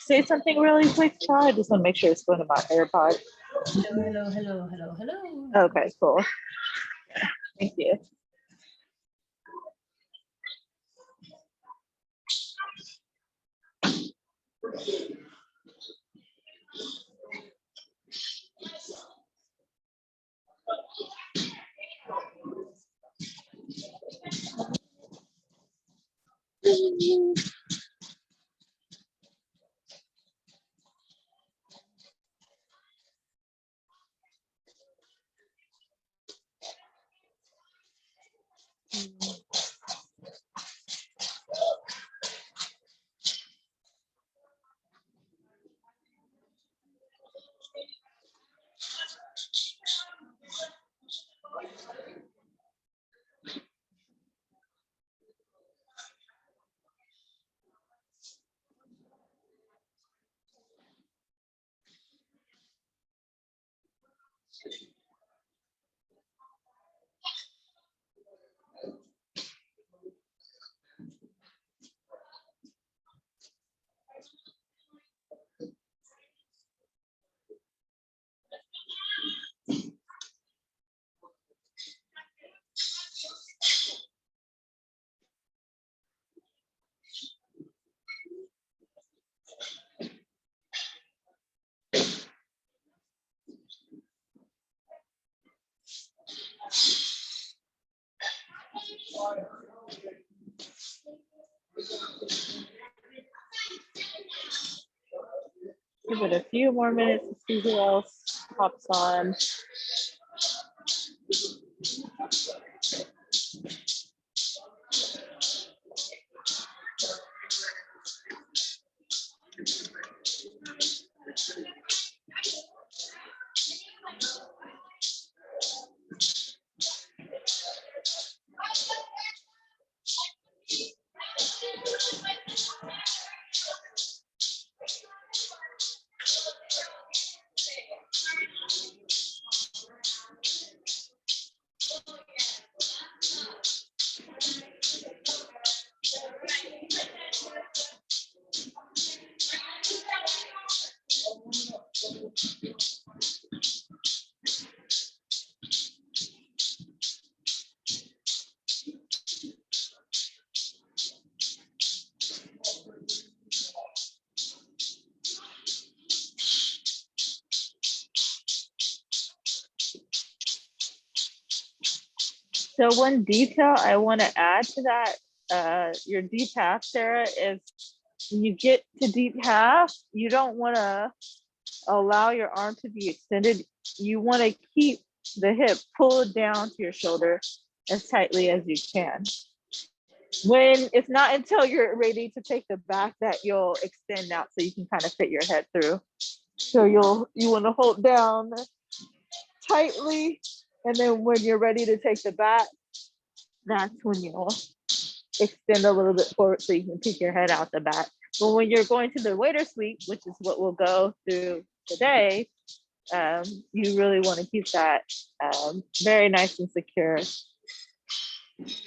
say something really quick, Chad? I just want to make sure it's going to my AirPod. Hello. Okay, cool. Thank you. Give it a few more minutes to see who else pops on. So one detail I want to add to that, your deep half, Sarah, is when you get to deep half, you don't want to allow your arm to be extended. You want to keep the hip pulled down to your shoulder as tightly as you can. When it's not until you're ready to take the back that you'll extend out so you can kind of fit your head through. So you want to hold down tightly, and then when you're ready to take the back, that's when you'll extend a little bit forward so you can peek your head out the back. But when you're going to the waiter sweep, which is what we'll go through today, you really want to keep that very nice and secure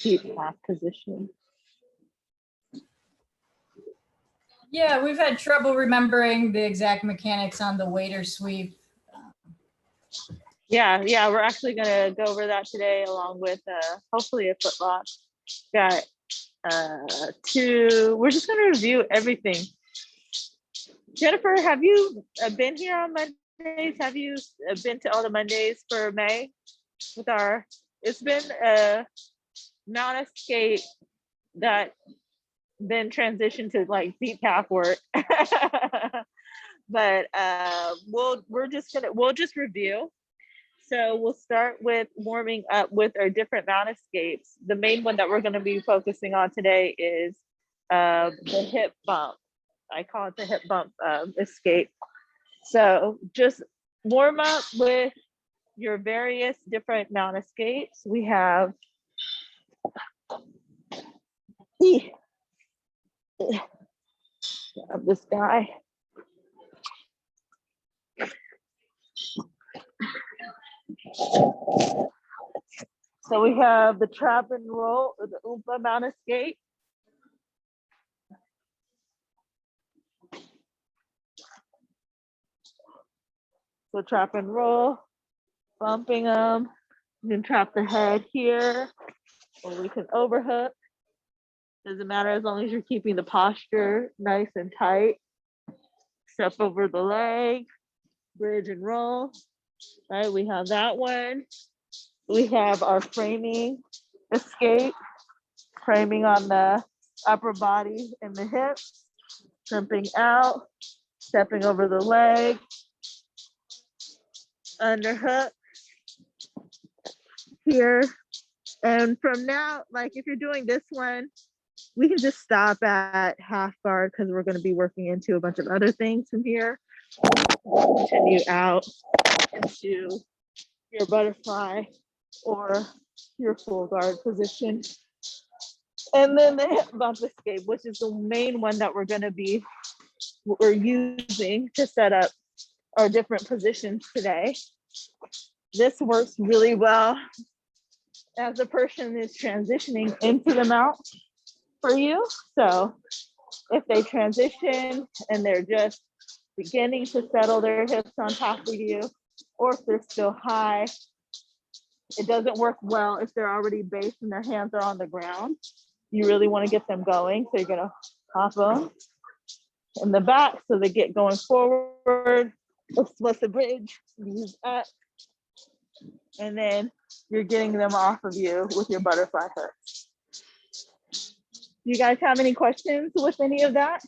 deep half position. Yeah, we've had trouble remembering the exact mechanics on the waiter sweep. Yeah, we're actually gonna go over that today along with hopefully a foot lock. Got we're just gonna review everything. Jennifer, have you been here on Mondays? Have you been to all the Mondays for May with it's been a Mount Escape that then transitioned to like deep half work. But we'll just review. So we'll start with warming up with our different mount escapes. The main one that we're going to be focusing on today is the hip bump. I call it the hip bump escape. So just warm up with your various different mount escapes. We have this guy. So we have the trap and roll, the Oompa mount escape. So trap and roll, bumping them. You can trap the head here, or we can overhook. Doesn't matter as long as you're keeping the posture nice and tight. Step over the leg, bridge and roll. Right, we have that one. We have our framing escape, framing on the upper body and the hips, jumping out, stepping over the leg, underhook here. And from now, like if you're doing this one, we can just stop at half guard because we're going to be working into a bunch of other things from here. Continue out into your butterfly or your full guard position. And then the hip bump escape, which is the main one that we're using to set up our different positions today. This works really well as a person is transitioning into the mount for you. So if they transition and they're just beginning to settle their hips on top of you, or if they're still high, it doesn't work well if they're already based and their hands are on the ground. You really want to get them going. So you're gonna hop them in the back so they get going forward. Let's the bridge, use up. And then you're getting them off of you with your butterfly hooks. You guys have any questions with any of that?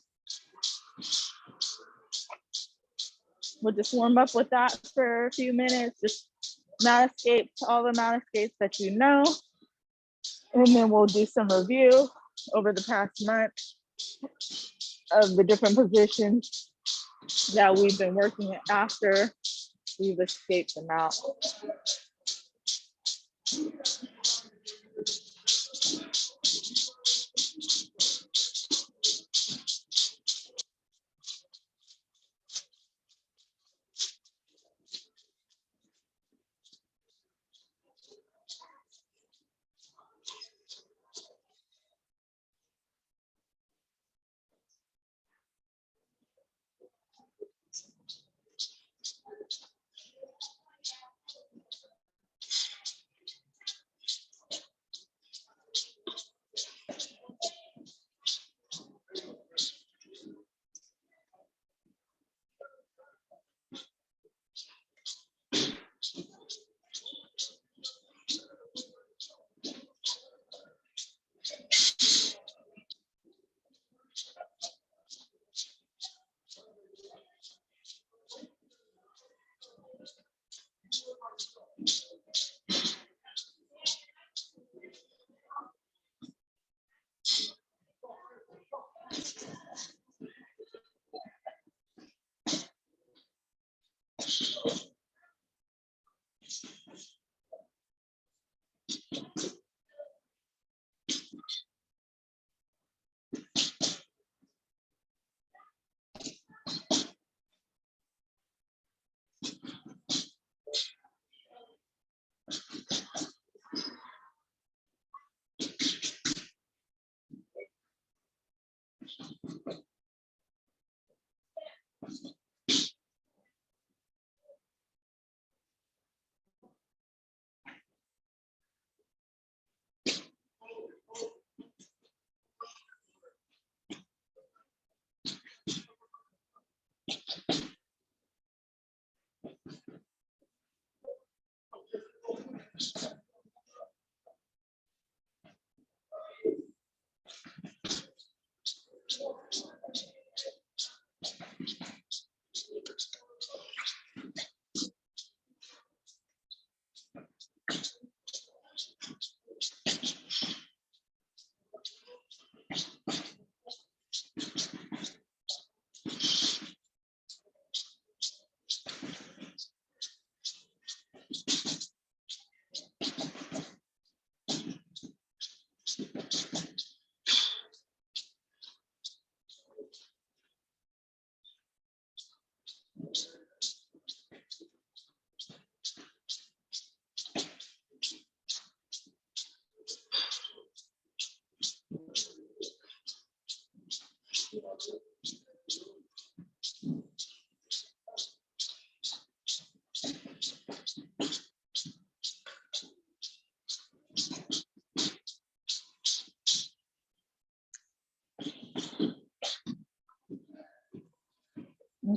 We'll just warm up with that for a few minutes. Just mount escapes, all the mount escapes that you know. And then we'll do some review over the past month of the different positions that we've been working at after we've escaped them out.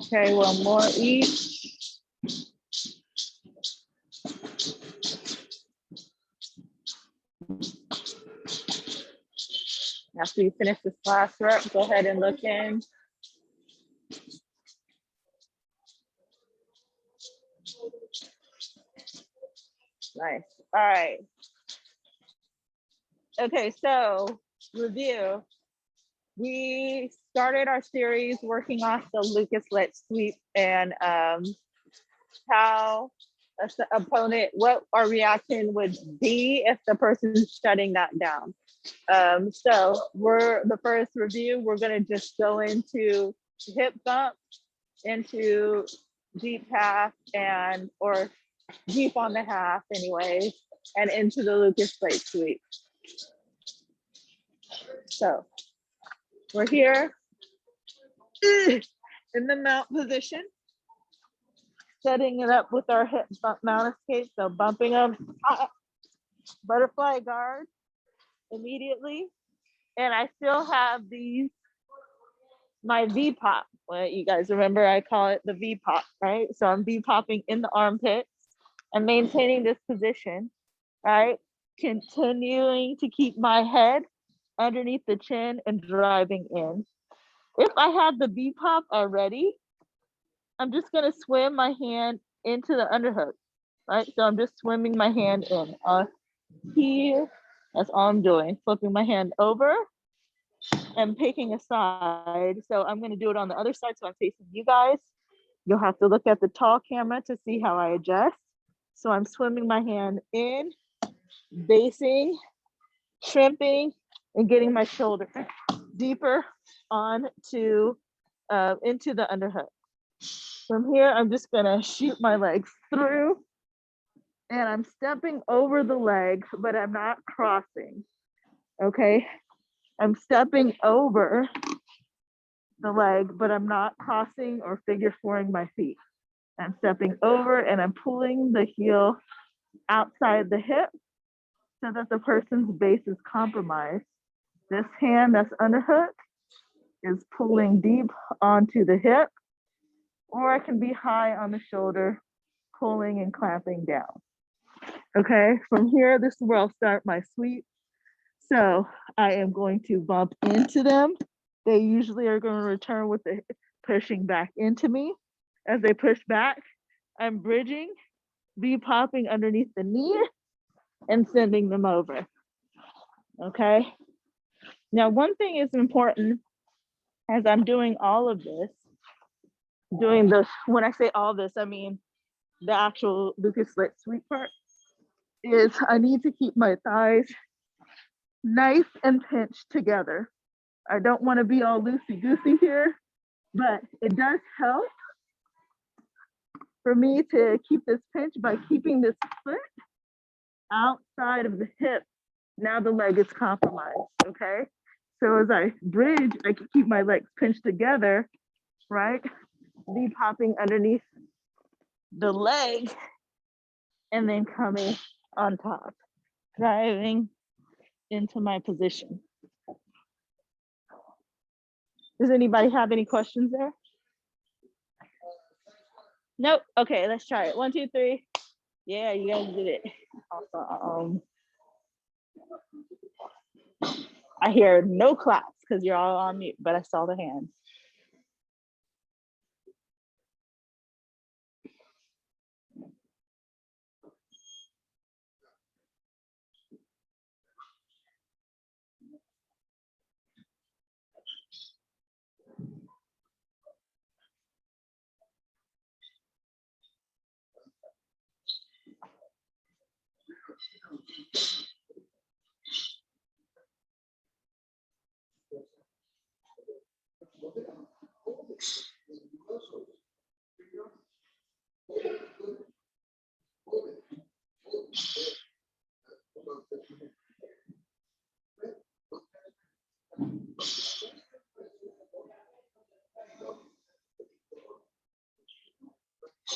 Okay, one more each. After you finish this last rep, go ahead and look in. Nice. All right. Okay, so review. We started our series working off the Lucas Lit sweep and how opponent, what our reaction would be if the person's shutting that down. So we're the first review, we're gonna just go into hip bump, into deep half and, or deep on the half anyways, and into the Lucas plate sweep. So we're here in the mount position, setting it up with our hip bump mount escape. So bumping them, butterfly guard immediately. And I still have these, my V pop. Well, you guys remember I call it the V pop, right? So I'm V popping in the armpit and maintaining this position, right? Continuing to keep my head underneath the chin and driving in. If I have the V pop already, I'm just gonna swim my hand into the underhook, right? So I'm just swimming my hand in here. That's all I'm doing, flipping my hand over and picking a side. So I'm gonna do it on the other side, so I'm facing you guys. You'll have to look at the tall camera to see how I adjust. So I'm swimming my hand in, basing, shrimping, and getting my shoulder deeper onto into the underhook. From here, I'm just gonna shoot my legs through, and I'm stepping over the leg, but I'm not crossing, okay? I'm stepping over the leg, but I'm not crossing or figure fouring my feet. I'm stepping over and I'm pulling the heel outside the hip so that the person's base is compromised. This hand that's underhook is pulling deep onto the hip, or I can be high on the shoulder, pulling and clamping down. Okay, from here, this is where I'll start my sweep. So I am going to bump into them. They usually are going to return with the pushing back into me. As they push back, I'm bridging, V-popping underneath the knee and sending them over. Okay. Now, one thing is important as I'm doing all of this, when I say all this, I mean the actual Lucas Lit sweep part, is I need to keep my thighs nice and pinched together. I don't want to be all loosey-goosey here, but it does help for me to keep this pinch by keeping this foot outside of the hip. Now the leg is compromised, okay? So as I bridge, I can keep my legs pinched together, right? V-popping underneath the leg and then coming on top, driving into my position. Does anybody have any questions there? Nope. Okay, let's try it. 1, 2, 3. Yeah, you guys did it. Awesome. I hear no claps because you're all on mute, but I saw the hands.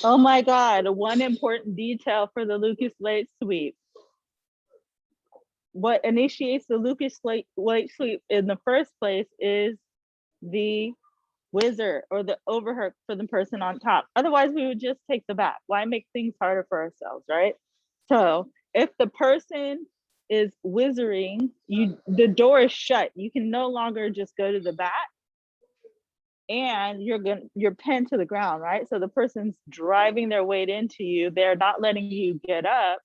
Oh my God, one important detail for the Lucas Lit sweep. What initiates the Lucas Lit sweep in the first place is the whizzer or the overhook for the person on top. Otherwise, we would just take the back. Why make things harder for ourselves, right? So if the person is whizzering, the door is shut. You can no longer just go to the back, and you're pinned to the ground, right? So the person's driving their weight into you. They're not letting you get up,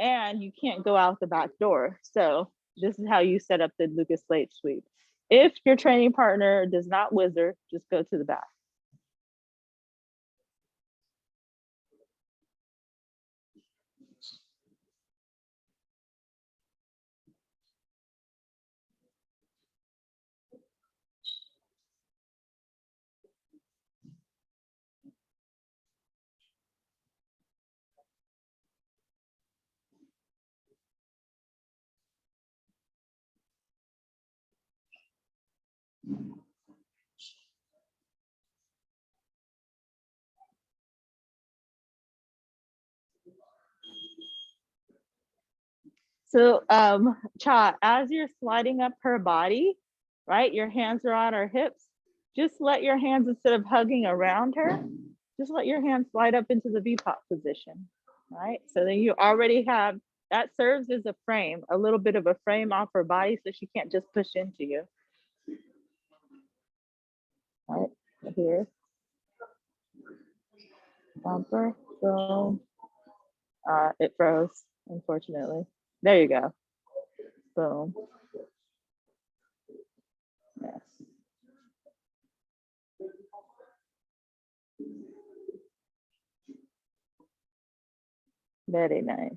and you can't go out the back door. So this is how you set up the Lucas Slate sweep. If your training partner does not whizzer, just go to the back. So Cha, as you're sliding up her body, right, your hands are on her hips, just let your hands, instead of hugging around her, just let your hands slide up into the V-pop position, right? So then you already have, that serves as a frame, a little bit of a frame off her body so she can't just push into you. Right, here. Bumper, boom. It froze, unfortunately. There you go. Boom. Yes. Very nice.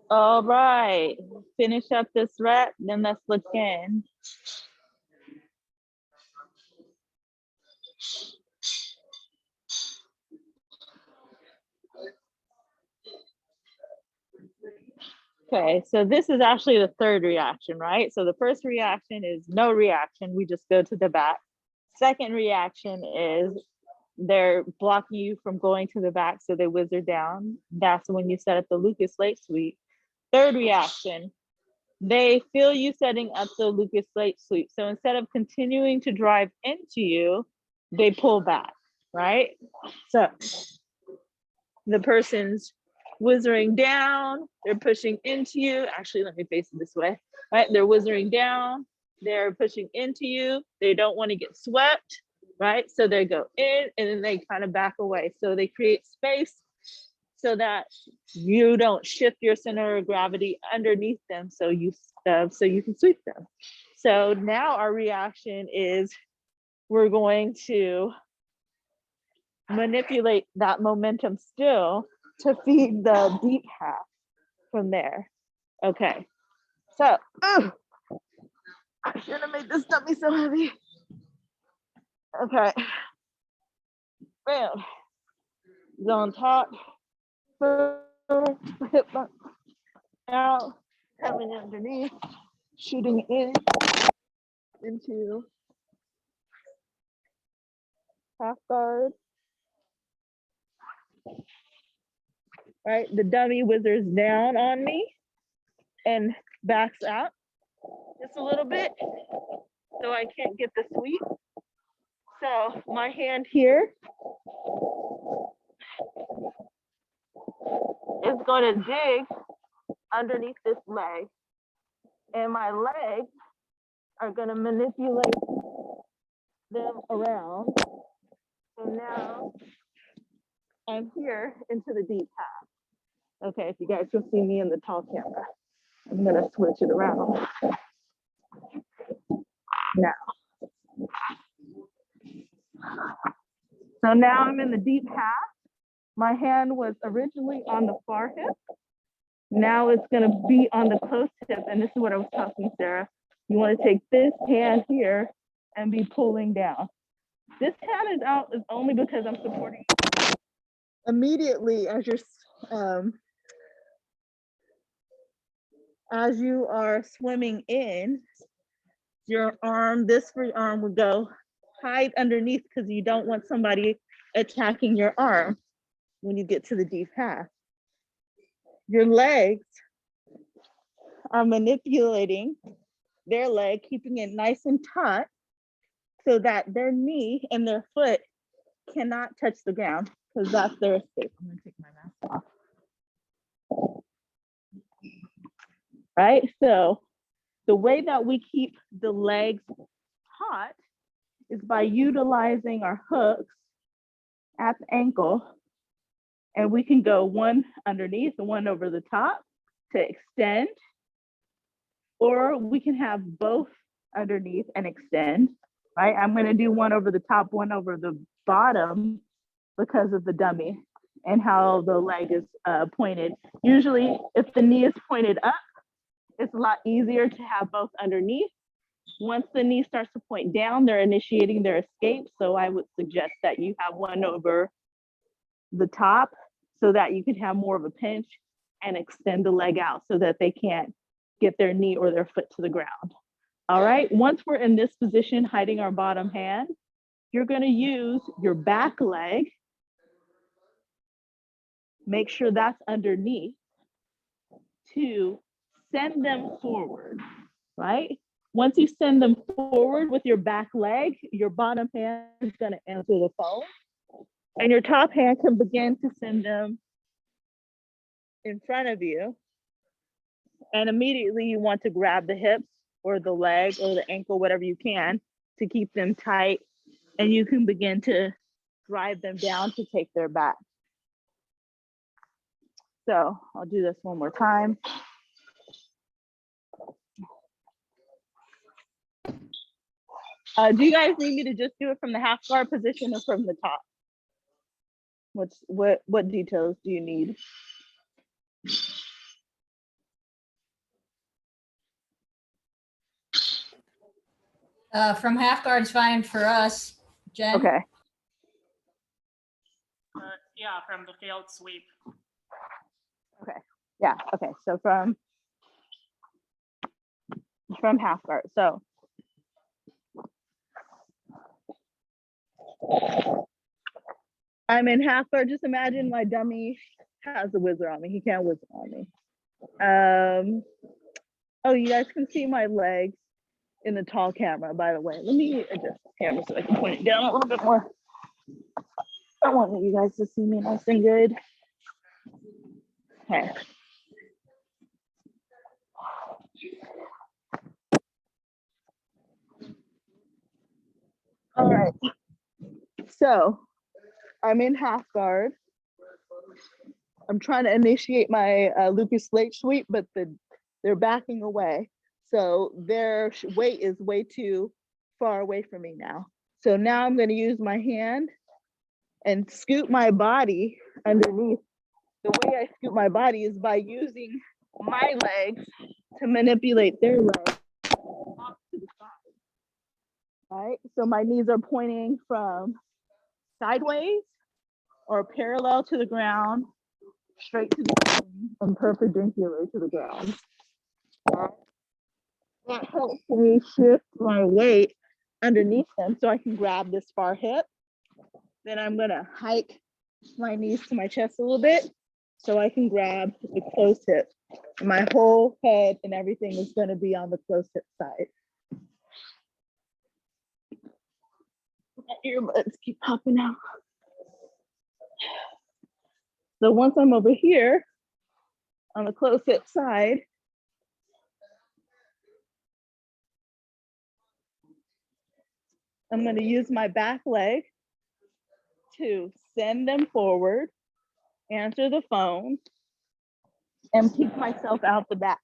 All right, finish up this rep, then let's look in. Okay, so this is actually the third reaction, right? So the first reaction is no reaction, we just go to the back. Second reaction is they're blocking you from going to the back, so they whizzer down. That's when you set up the Lucas Slate sweep. Third reaction, they feel you setting up the Lucas Slate sweep. So instead of continuing to drive into you, they pull back, right? So the person's whizzering down, they're pushing into you. Actually, let me face it this way, right? They're whizzering down, they're pushing into you. They don't want to get swept, right? So they go in and then they kind of back away. So they create space so that you don't shift your center of gravity underneath them, so you can sweep them. So now our reaction is we're going to manipulate that momentum still to feed the deep half from there. Okay, so I shouldn't have made this dummy so heavy. Okay, bam, on top, boom, hip bump out, coming underneath, shooting in into half guard. Right, the dummy whizzers down on me and backs out just a little bit so I can't get the sweep. So my hand here is going to dig underneath this leg, and my legs are going to manipulate them around. So now I'm here into the deep half. Okay, if you guys can see me in the tall camera, I'm going to switch it around now. So now I'm in the deep half. My hand was originally on the far hip, Now it's gonna be on the closed hip, and this is what I was talking, Sarah. You wanna take this hand here and be pulling down. This hand is out is only because I'm supporting. Immediately as you are swimming in, your arm, this free arm would go hide underneath because you don't want somebody attacking your arm when you get to the deep half. Your legs are manipulating their leg, keeping it nice and taut so that their knee and their foot cannot touch the ground because that's their escape. I'm gonna take my mask off. Right, so the way that we keep the legs taut is by utilizing our hooks at the ankle, and we can go one underneath and one over the top to extend, or we can have both underneath and extend, right? I'm gonna do one over the top, one over the bottom because of the dummy and how the leg is pointed. Usually if the knee is pointed up, it's a lot easier to have both underneath. Once the knee starts to point down, they're initiating their escape. So I would suggest that you have one over the top so that you can have more of a pinch and extend the leg out so that they can't get their knee or their foot to the ground. All right, once we're in this position, hiding our bottom hand, you're gonna use your back leg. Make sure that's underneath to send them forward, right? Once you send them forward with your back leg, your bottom hand is gonna answer the phone, and your top hand can begin to send them in front of you. And immediately you want to grab the hips or the leg or the ankle, whatever you can, to keep them tight. And you can begin to drive them down to take their back. So I'll do this one more time. Do you guys need me to just do it from the half guard position or from the top? What details do you need? From half guard's fine for us, Jen. Okay. Yeah, from the failed sweep. Okay. Yeah. Okay. So from half guard. So I'm in half guard. Just imagine my dummy has a wizard on me. He can't wizard on me. Oh, you guys can see my legs in the tall camera, by the way. Let me adjust the camera so I can point it down a little bit more. I want you guys to see me nice and good. Okay. All right. So I'm in half guard. I'm trying to initiate my Lucas Slate sweep, but they're backing away. So their weight is way too far away from me now. So now I'm going to use my hand and scoot my body underneath. The way I scoot my body is by using my legs to manipulate their legs off to the side. All right, so my knees are pointing from sideways or parallel to the ground, straight to the ground, and perpendicular to the ground. That helps me shift my weight underneath them so I can grab this far hip. Then I'm gonna hike my knees to my chest a little bit so I can grab the closed hip. And my whole head and everything is gonna be on the closed hip side. My earbuds keep popping out. So once I'm over here on the closed hip side, I'm gonna use my back leg to send them forward, answer the phone, and peek myself out the back.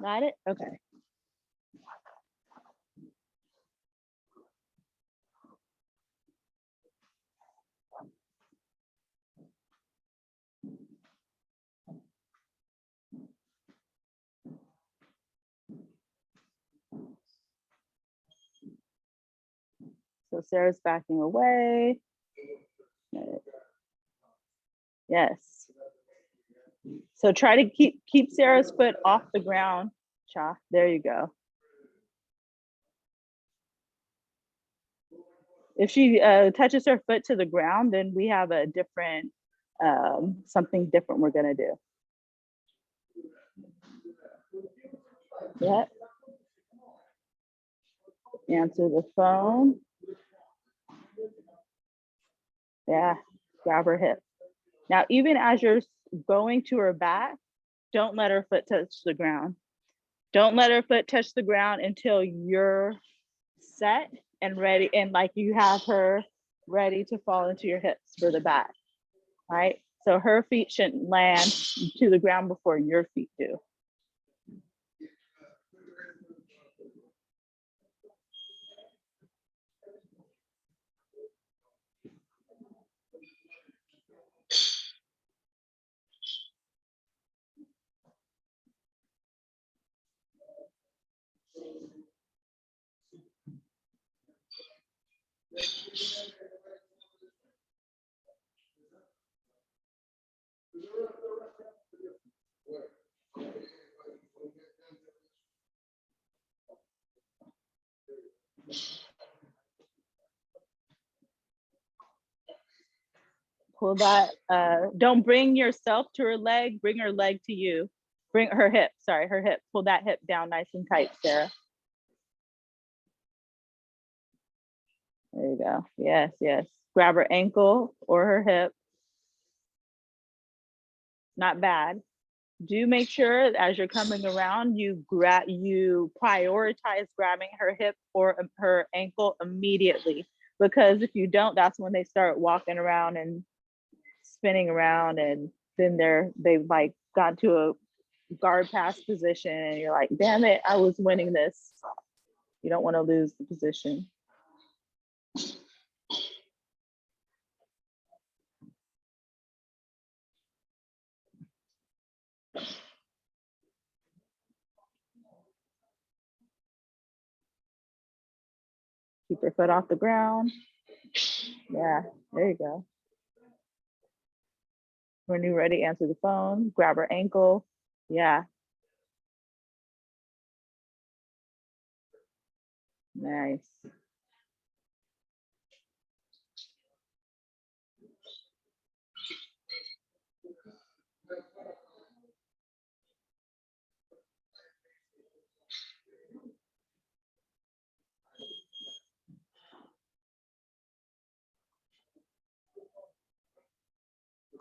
Got it? Okay. Sarah's backing away. Yes. So try to keep Sarah's foot off the ground, Cha. There you go. If she touches her foot to the ground, then we have a different, something different we're gonna do. Yep. Answer the phone. Yeah, grab her hip. Now, even as you're going to her back, don't let her foot touch the ground. Don't let her foot touch the ground until you're set and ready, and like you have her ready to fall into your hips for the back, right? So her feet shouldn't land to the ground before your feet do. Pull that, don't bring yourself to her leg, bring her leg to you. Bring her hip, sorry, her hip. Pull that hip down nice and tight, Sarah. There you go. Yes, yes. Grab her ankle or her hip. Not bad. Do make sure as you're coming around, you prioritize grabbing her hip or her ankle immediately. Because if you don't, that's when they start walking around and spinning around, and then they've like got to a guard pass position, and you're like, damn it, I was winning this. You don't want to lose the position. Keep her foot off the ground. Yeah, there you go. When you're ready, answer the phone, grab her ankle. Yeah. Nice.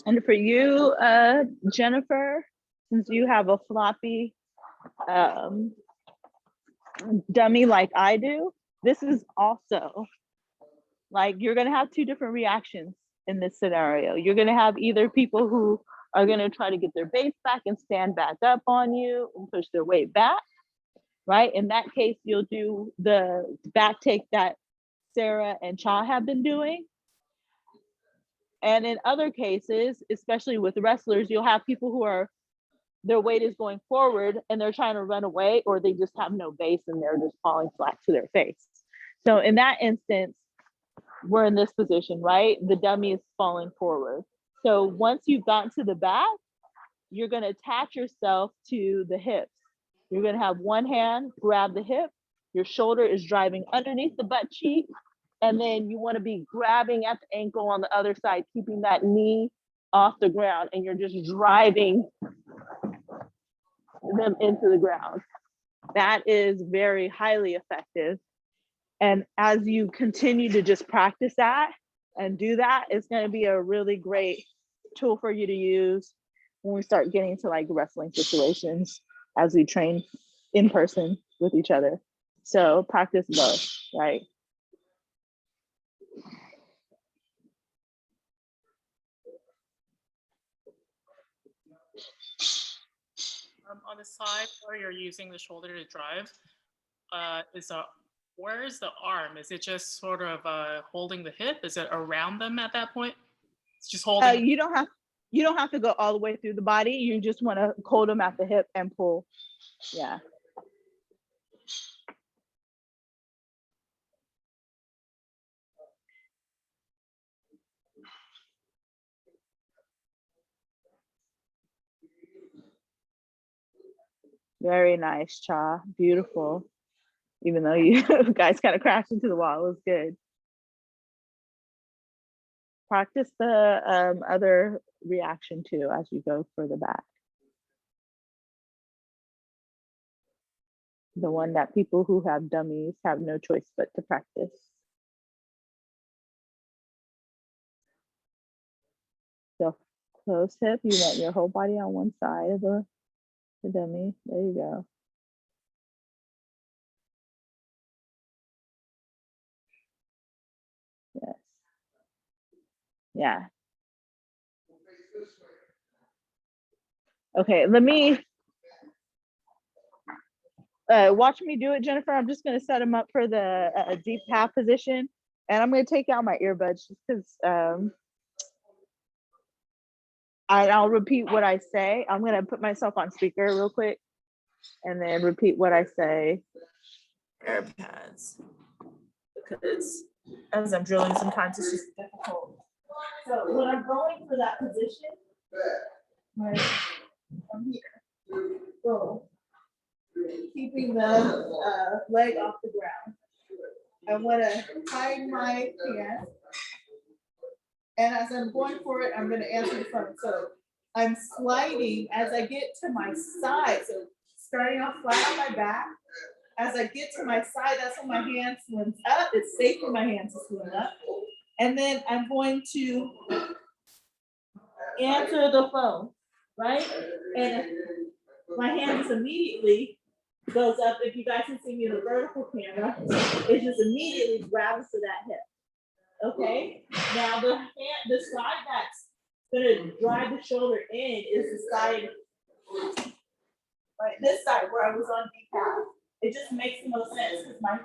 And for you, Jennifer, since you have a floppy dummy like I do, this is also like, you're gonna have two different reactions in this scenario. You're gonna have either people who are gonna try to get their base back and stand back up on you and push their weight back, right? In that case, you'll do the back take that Sarah and Cha have been doing. And in other cases, especially with wrestlers, you'll have people who are, their weight is going forward and they're trying to run away, or they just have no base and they're just falling flat to their face. So in that instance, we're in this position, right? The dummy is falling forward. So once you've gotten to the back, you're gonna attach yourself to the hips. You're gonna have one hand grab the hip, your shoulder is driving underneath the butt cheek, and then you wanna be grabbing at the ankle on the other side, keeping that knee off the ground, and you're just driving them into the ground. That is very highly effective. And as you continue to just practice that and do that, it's going to be a really great tool for you to use when we start getting to like wrestling situations as we train in person with each other. So practice both, right? On the side where you're using the shoulder to drive, where is the arm? Is it just sort of holding the hip? Is it around them at that point? It's just holding. You don't have to go all the way through the body. You just want to hold them at the hip and pull. Yeah. Very nice, Cha. Beautiful. Even though you guys kind of crashed into the wall, it was good. Practice the other reaction too as you go further back. The one that people who have dummies have no choice but to practice. So close hip, you want your whole body on one side of the dummy. There you go. Yes. Yeah. Okay, let me watch me do it, Jennifer. I'm just gonna set him up for the deep half position, and I'm gonna take out my earbuds just because I'll repeat what I say. I'm gonna put myself on speaker real quick, and then repeat what I say. AirPods, because as I'm drilling, sometimes it's just difficult. So when I'm going for that position, right, I'm here. So keeping the leg off the ground. I want to hide my hand. And as I'm going for it, I'm going to answer the front. So I'm sliding as I get to my side. So starting off flat on my back. As I get to my side, that's when my hand swims up. It's safe for my hand to swim up. And then I'm going to answer the phone, right? And my hand just immediately goes up. If you guys can see me in the vertical camera, it just immediately grabs to that hip. Okay, now the side that's gonna drive the shoulder in is the side, right? This side where I was on decaf. It just makes the most sense because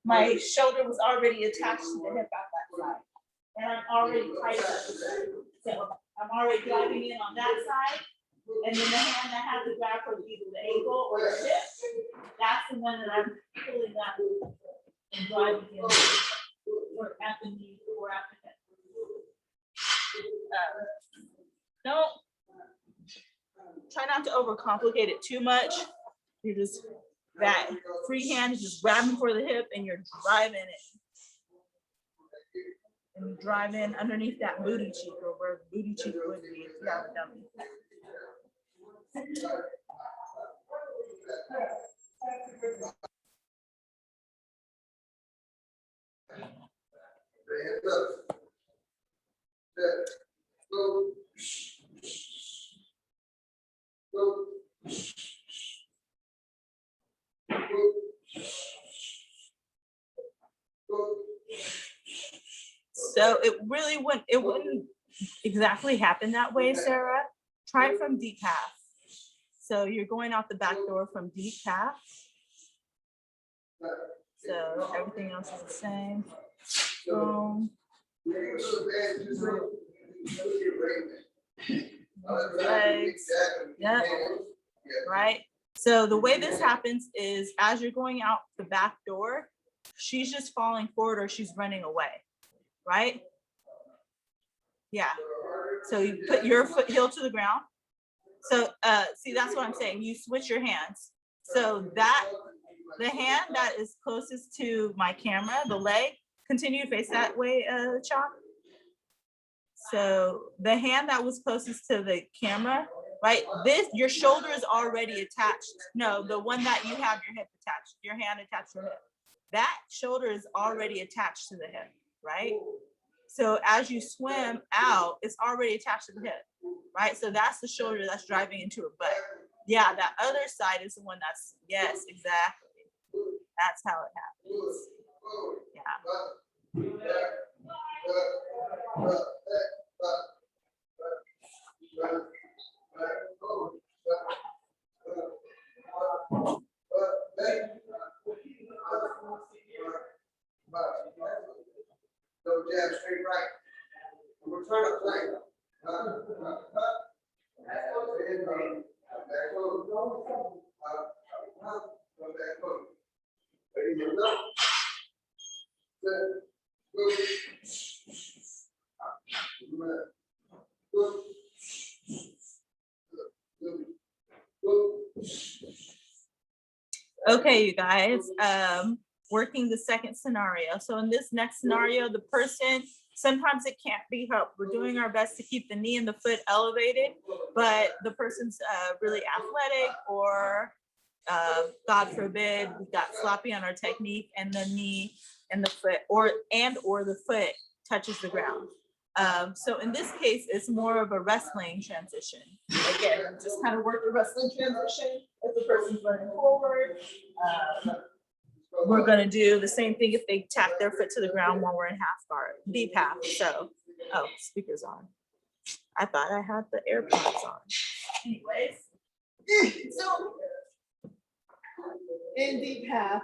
my shoulder was already attached to the hip at that side, and I'm already tight up. So I'm already driving in on that side, and then the hand that has to grab for either the ankle or the hip, that's the one that I'm pulling that and driving in. Or at the knee or at the hip. Don't try not to overcomplicate it too much. You're just that free hand is just grabbing for the hip and you're driving it. And you drive in underneath that booty cheek or where the booty cheek would be if you have a dummy. So it wouldn't exactly happen that way, Sarah. Try it from deep half. So you're going out the back door from deep half. So everything else is the same. Legs. Yep. Right. So the way this happens is as you're going out the back door, she's just falling forward or she's running away. Right? Yeah. So you put your foot heel to the ground. So see, that's what I'm saying. You switch your hands. So that the hand that is closest to my camera, the leg, continue to face that way, Cha. So the hand that was closest to the camera, right? Your shoulder is already attached. No, the one that you have your hip attached, your hand attached to your hip. That shoulder is already attached to the hip, right? So as you swim out, it's already attached to the hip, right? So that's the shoulder that's driving into her butt. Yeah, that other side is the one that's, yes, exactly. That's how it happens. Yeah. No jab, straight right. We're trying to play. Okay, you guys, working the second scenario. So in this next scenario, the person, sometimes it can't be helped. We're doing our best to keep the knee and the foot elevated, but the person's really athletic, or God forbid, we got sloppy on our technique and the knee and the foot or the foot touches the ground. So in this case, it's more of a wrestling transition. Again, just kind of work the wrestling transition as the person's running forward. We're gonna do the same thing if they tap their foot to the ground while we're in half guard, deep half. So, oh, speaker's on. I thought I had the AirPods on. Anyways, so in deep half,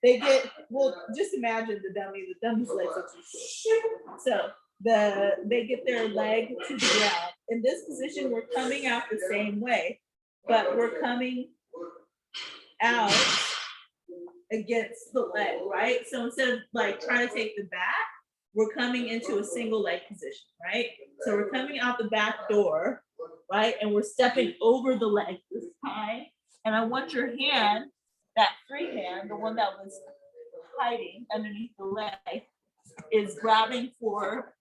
they get, well, just imagine the dummy's legs are too short. So they get their leg to the ground. In this position, we're coming out the same way, but we're coming out against the leg, right? So instead of like trying to take the back, we're coming into a single leg position, right? So we're coming out the back door, right? And we're stepping over the leg this time. And I want your hand, that free hand, the one that was hiding underneath the leg, is grabbing for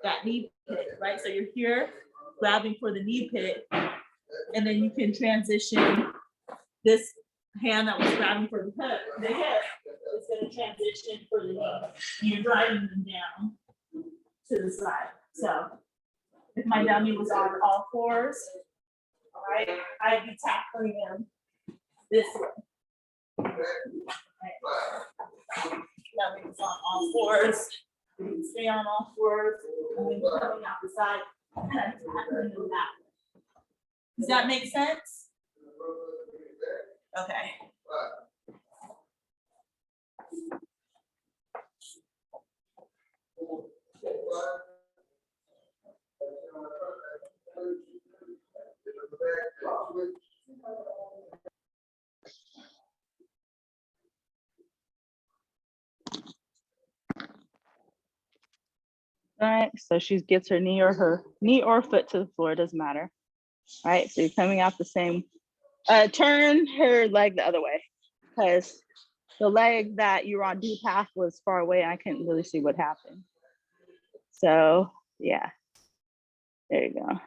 that knee pit, right? So you're here grabbing for the knee pit, and then you can transition this hand that was grabbing for the hip is going to transition for the knee. And you're driving them down to the side. So if my dummy was on all fours, all right, I'd be tackling them this way. Right. Dummy was on all fours. You can stay on all fours, and then coming out the side and tackling them that way. Does that make sense? Okay. All right, so she gets her knee or foot to the floor, doesn't matter. All right, so you're coming out the same. Turn her leg the other way, because the leg that you were on deep half was far away and I couldn't really see what happened. So yeah, there you go.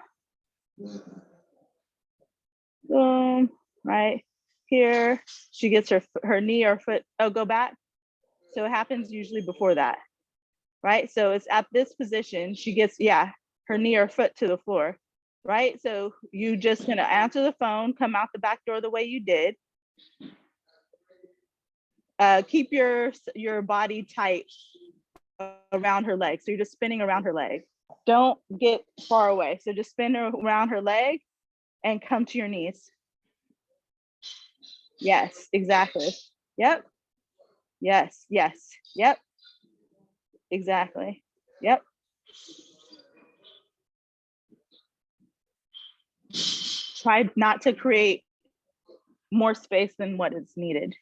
Boom, right here. She gets her knee or foot, oh, go back. So it happens usually before that, right? So it's at this position, she gets, her knee or foot to the floor, right? So you just gonna answer the phone, come out the back door the way you did. Keep your body tight around her leg. So you're just spinning around her leg. Don't get far away. So just spin around her leg and come to your knees. Yes, exactly. Yep. Yes, yes, yep. Exactly. Yep. Try not to create more space than what is needed.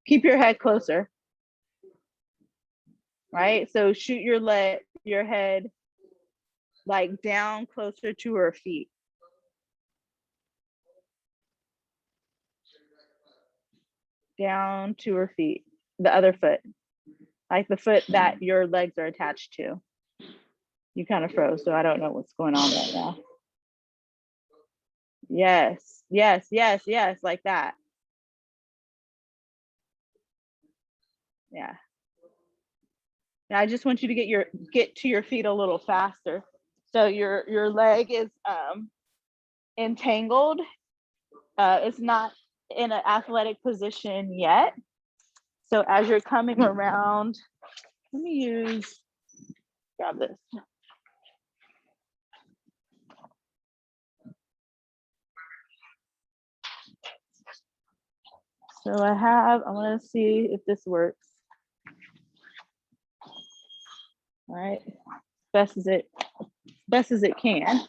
Keep your head closer. Right? So shoot your head like down closer to her feet. Down to her feet, the other foot, like the foot that your legs are attached to. You kind of froze, so I don't know what's going on right now. Yes, yes, yes, yes, like that. Yeah. Now I just want you to get to your feet a little faster. So your leg is entangled. It's not in an athletic position yet. So as you're coming around, let me grab this. So I want to see if this works. All right, best as it can.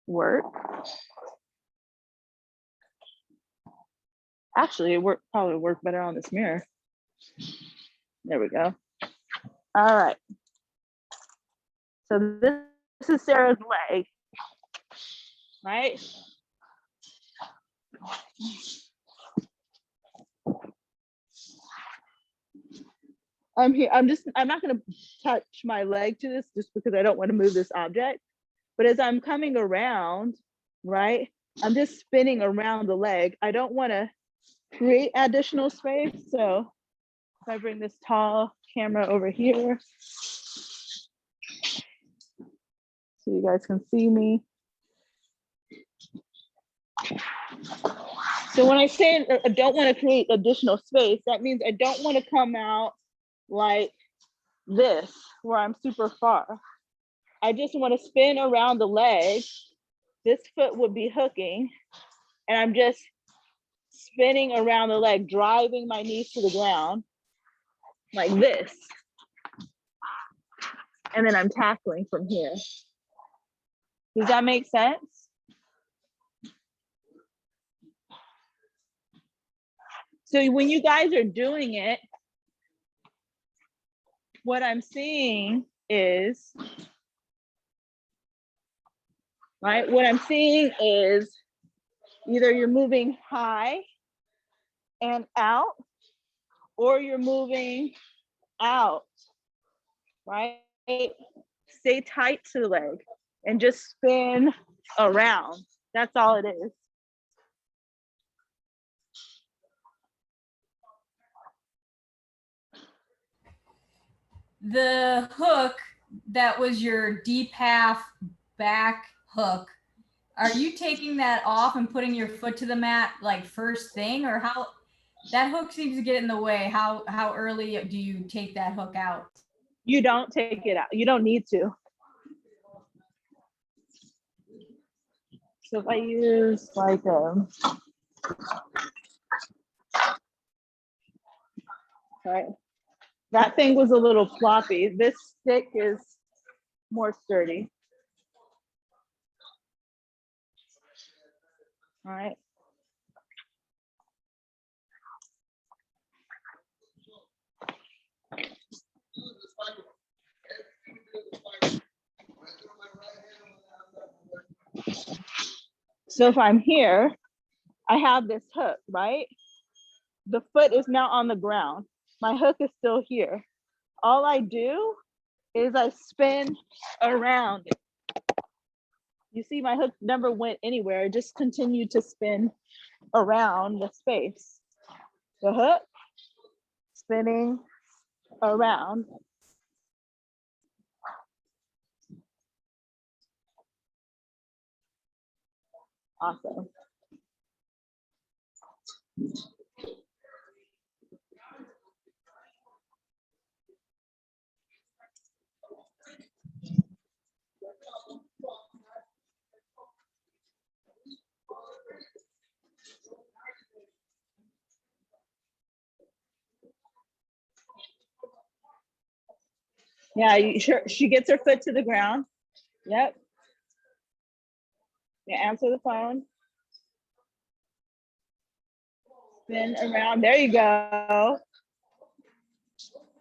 Work. Actually, it probably work better on this mirror. There we go. All right. So this is Sarah's leg, right? I'm here. I'm not going to touch my leg to this just because I don't want to move this object. But as I'm coming around, right, I'm just spinning around the leg. I don't want to create additional space. So if I bring this tall camera over here, so you guys can see me. So when I say I don't want to create additional space, that means I don't want to come out like this, where I'm super far. I just want to spin around the leg. This foot would be hooking, and I'm just spinning around the leg, driving my knees to the ground like this. And then I'm tackling from here. Does that make sense? So when you guys are doing it, what I'm seeing is, right? What I'm seeing is either you're moving high and out, or you're moving out, right? Stay tight to the leg and just spin around. That's all it is. The hook that was your deep half back hook, are you taking that off and putting your foot to the mat like first thing, or how that hook seems to get in the way? How early do you take that hook out? You don't take it out. You don't need to. So if I use like right, that thing was a little floppy. This stick is more sturdy. All right. So if I'm here, I have this hook, right? The foot is now on the ground. My hook is still here. All I do is I spin around. You see, my hook never went anywhere. It just continued to spin around the space. The hook spinning around. Awesome. Yeah, she gets her foot to the ground. Yep. Yeah, answer the phone. Spin around. There you go.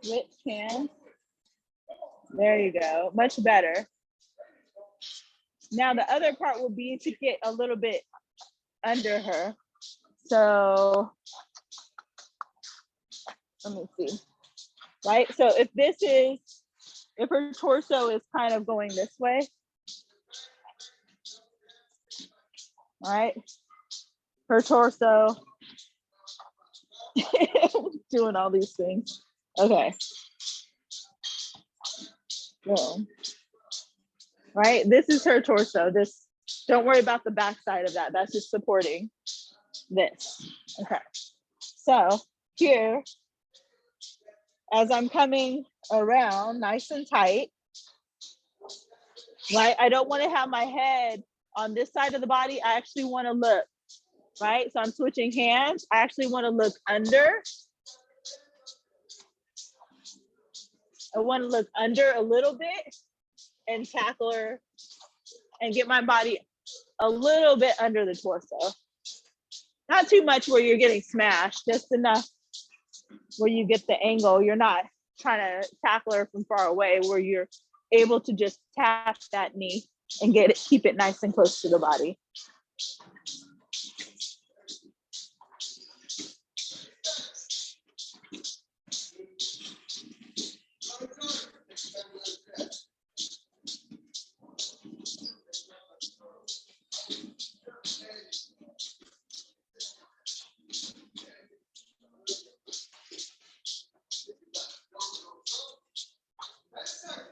Switch hands. There you go. Much better. Now the other part will be to get a little bit under her. So let me see. Right. So if her torso is kind of going this way, all right, her torso doing all these things. Okay. Boom. Right. This is her torso. Don't worry about the back side of that. That's just supporting this. Okay. So here, as I'm coming around nice and tight, right? I don't want to have my head on this side of the body. I actually want to look, right? So I'm switching hands. I actually want to look under. I want to look under a little bit and tackle her and get my body a little bit under the torso. Not too much where you're getting smashed, just enough where you get the angle. You're not trying to tackle her from far away, where you're able to just tap that knee and keep it nice and close to the body.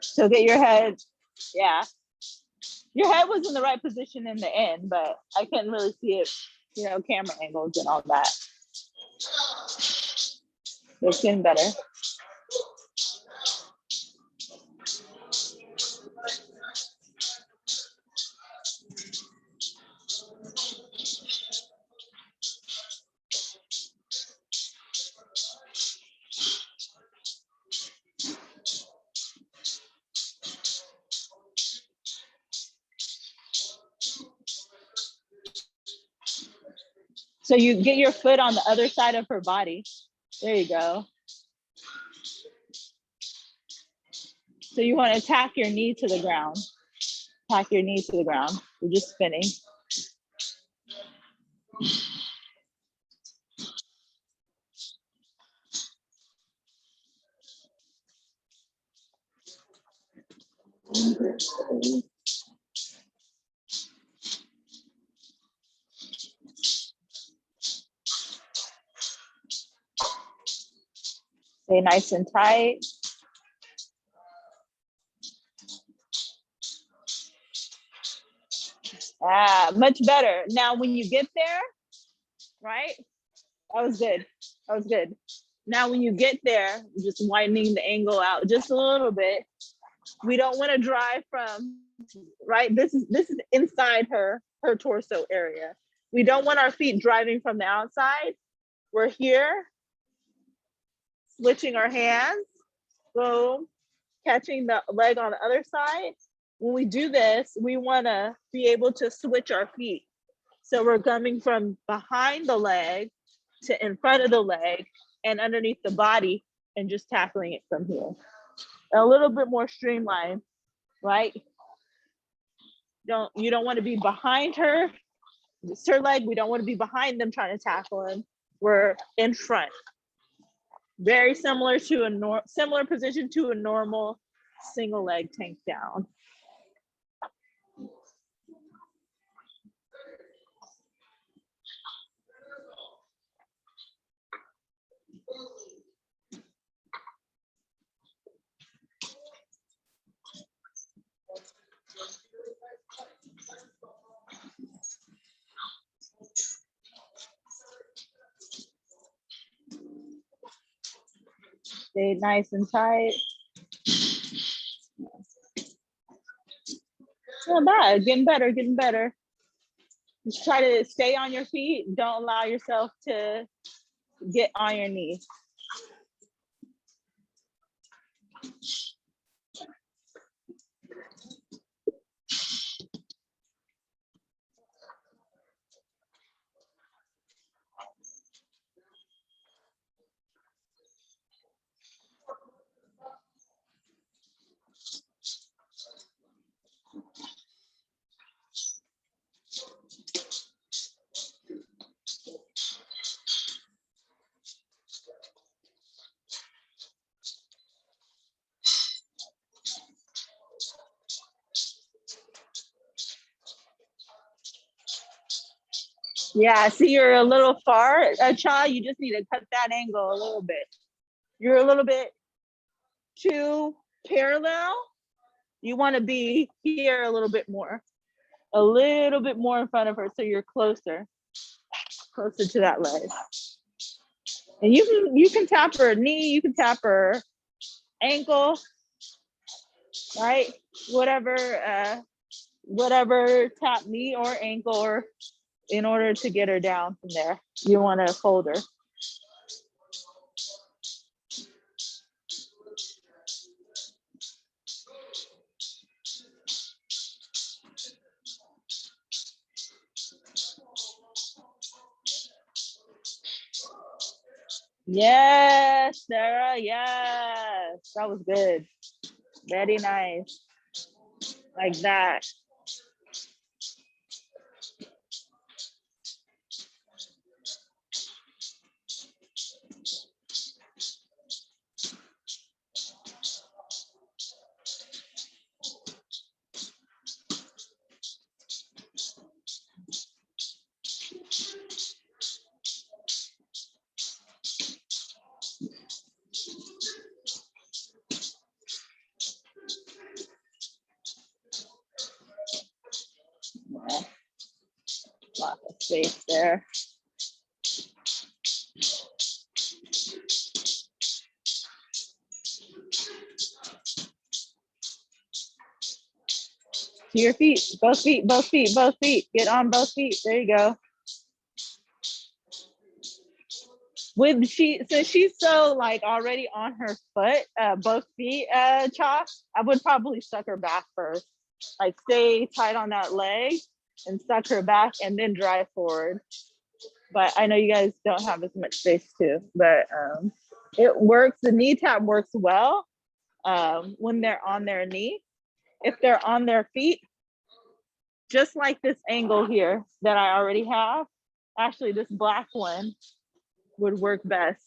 So get your head, yeah. Your head was in the right position in the end, but I couldn't really see it, you know, camera angles and all that. It's getting better. So you get your foot on the other side of her body. There you go. So you want to tack your knee to the ground. Tack your knee to the ground. You're just spinning. Stay nice and tight. Ah, much better. Now, when you get there, right? That was good. That was good. Now, when you get there, just widening the angle out just a little bit. We don't want to drive from, right? This is inside her torso area. We don't want our feet driving from the outside. We're here, switching our hands, boom, catching the leg on the other side. When we do this, we want to be able to switch our feet. So we're coming from behind the leg to in front of the leg and underneath the body and just tackling it from here. A little bit more streamlined, right? You don't want to be behind her. It's her leg. We don't want to be behind them trying to tackle him. We're in front. Very similar to similar position to a normal single leg tank down. Stay nice and tight. Not bad, getting better, getting better. Just try to stay on your feet. Don't allow yourself to get on your knees. Yeah, see, you're a little far, Cha. You just need to cut that angle a little bit. You're a little bit too parallel. You want to be here a little bit more in front of her, so you're closer to that leg. And you can tap her knee, you can tap her ankle, right? Whatever tap knee or ankle, or in order to get her down from there, you want to fold her. Yes, Sarah. Yes, that was good. Very nice. Like that. Yeah, lot of space there. To your feet, both feet, both feet, both feet. Get on both feet. There you go. Since she's so like already on her foot, both feet, Cha, I would probably suck her back first. Like stay tight on that leg and suck her back and then drive forward. But I know you guys don't have as much space too, but it works. The knee tap works well when they're on their knee. If they're on their feet, just like this angle here that I already have, actually this black one would work best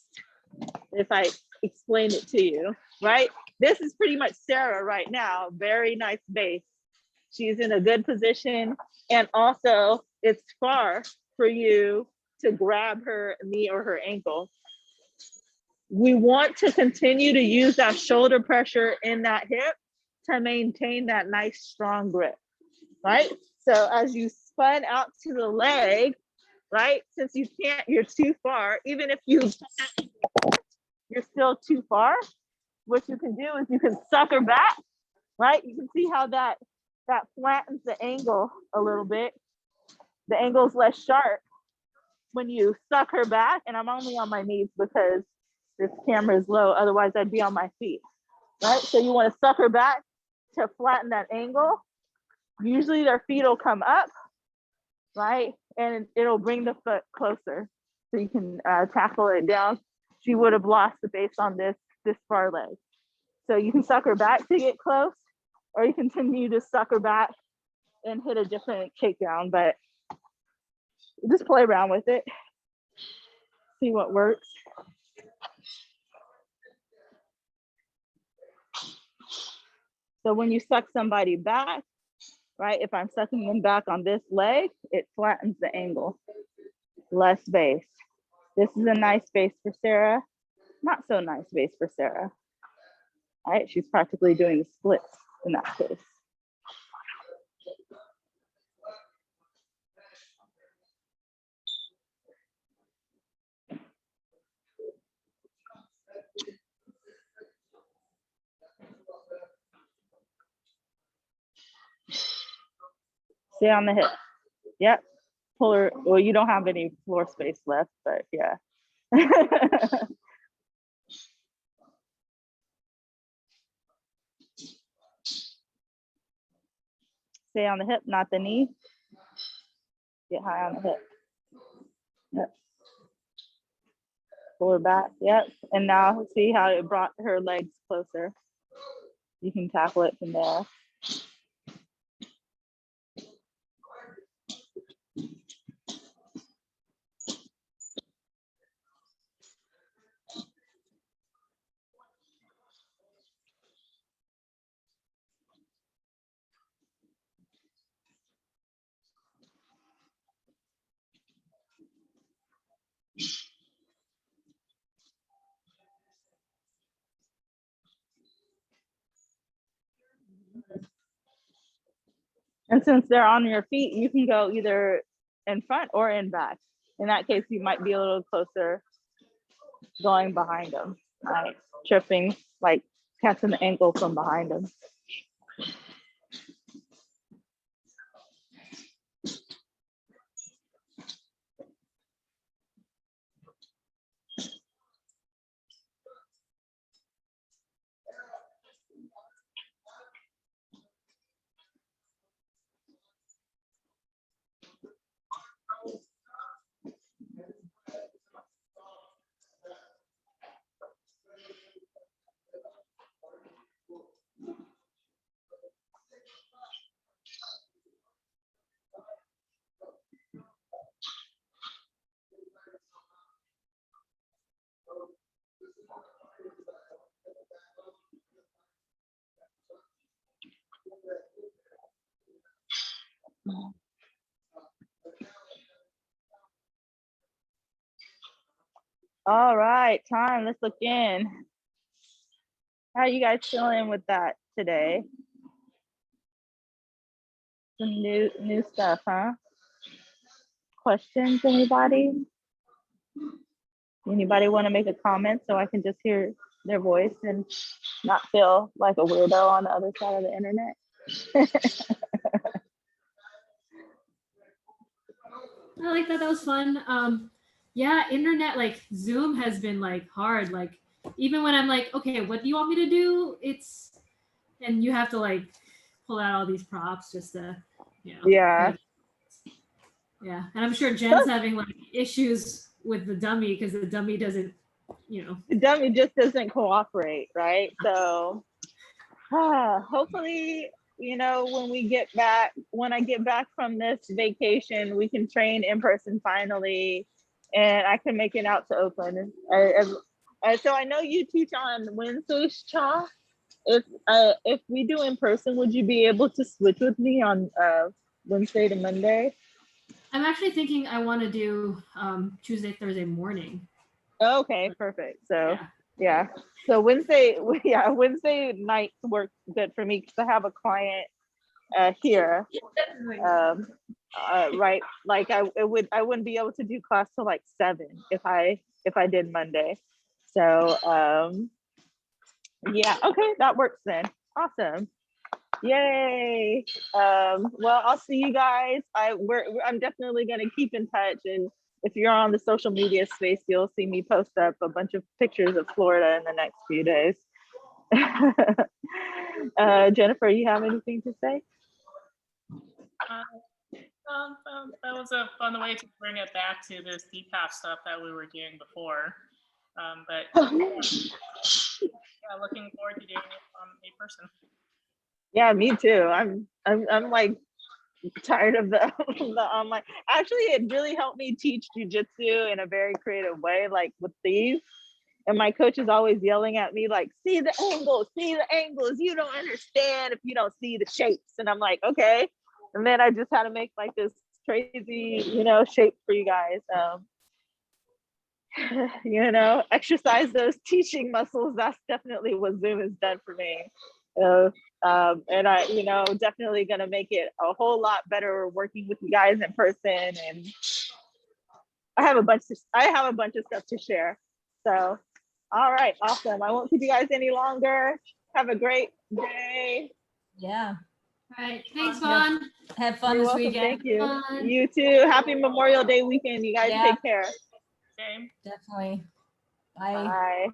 if I explain it to you, right? This is pretty much Sarah right now. Very nice base. She's in a good position. And also it's far for you to grab her knee or her ankle. We want to continue to use that shoulder pressure in that hip to maintain that nice strong grip, right? So as you spun out to the leg, right? Since you can't, you're too far, even if you're still too far, what you can do is you can suck her back, right? You can see how that flattens the angle a little bit. The angle is less sharp when you suck her back, and I'm only on my knees because this camera is low, otherwise I'd be on my feet, right? So you want to suck her back to flatten that angle. Usually their feet will come up, right? And it'll bring the foot closer so you can tackle it down. She would have lost the base on this far leg. So you can suck her back to get close, or you continue to suck her back and hit a different takedown, but just play around with it. See what works. So when you suck somebody back, right? If I'm sucking them back on this leg, it flattens the angle, less base. This is a nice base for Sarah. Not so nice base for Sarah. All right, she's practically doing the splits in that case. Stay on the hip. Yep. Pull her. Well, you don't have any floor space left, but yeah. Stay on the hip, not the knee. Get high on the hip. Yep. Pull her back. Yep. And now see how it brought her legs closer. You can tackle it from there. And since they're on your feet, you can go either in front or in back. In that case, you might be a little closer going behind them, right? Tripping, like catching the ankle from behind them. All right, time. Let's look in. How are you guys feeling with that today? Some new stuff, huh? Questions, anybody? Anybody want to make a comment so I can just hear their voice and not feel like a weirdo on the other side of the internet? I like that. That was fun. Yeah, internet, like Zoom has been like hard. Like even when I'm like, okay, what do you want me to do? And you have to like pull out all these props just to, Yeah. Yeah. And I'm sure Jen's having like issues with the dummy because the dummy doesn't, The dummy just doesn't cooperate, right? So hopefully, when I get back from this vacation, we can train in person finally, and I can make it out to Oakland. So I know you teach on Wednesdays, Cha. If we do in person, would you be able to switch with me on Wednesday to Monday? I'm actually thinking I want to do Tuesday, Thursday morning. Okay, perfect. So yeah. So Wednesday nights work good for me because I have a client here. Right, like I wouldn't be able to do class till like 7 if I did Monday. So yeah, okay, that works then. Awesome. Yay. Well, I'll see you guys. I'm definitely gonna keep in touch, and if you're on the social media space, you'll see me post up a bunch of pictures of Florida in the next few days. Jennifer, you have anything to say? That was a fun way to bring it back to this DPAP stuff that we were doing before. But yeah, looking forward to doing it in person. Yeah, me too. I'm like tired of the online. Actually, it really helped me teach jujitsu in a very creative way, like with these. And my coach is always yelling at me, like, see the angles. You don't understand if you don't see the shapes. And I'm like, okay. And then I just had to make like this crazy, shape for you guys. Exercise those teaching muscles. That's definitely what Zoom has done for me. And I, definitely gonna make it a whole lot better working with you guys in person. And I have a bunch of stuff to share. So, all right, awesome. I won't keep you guys any longer. Have a great day. Yeah. All right. Thanks, Vaughn. Have fun You're this welcome. weekend. Thank you. Fun. You too. Happy Memorial Day weekend. You guys Yeah. take care. Same. Definitely. Bye. Bye.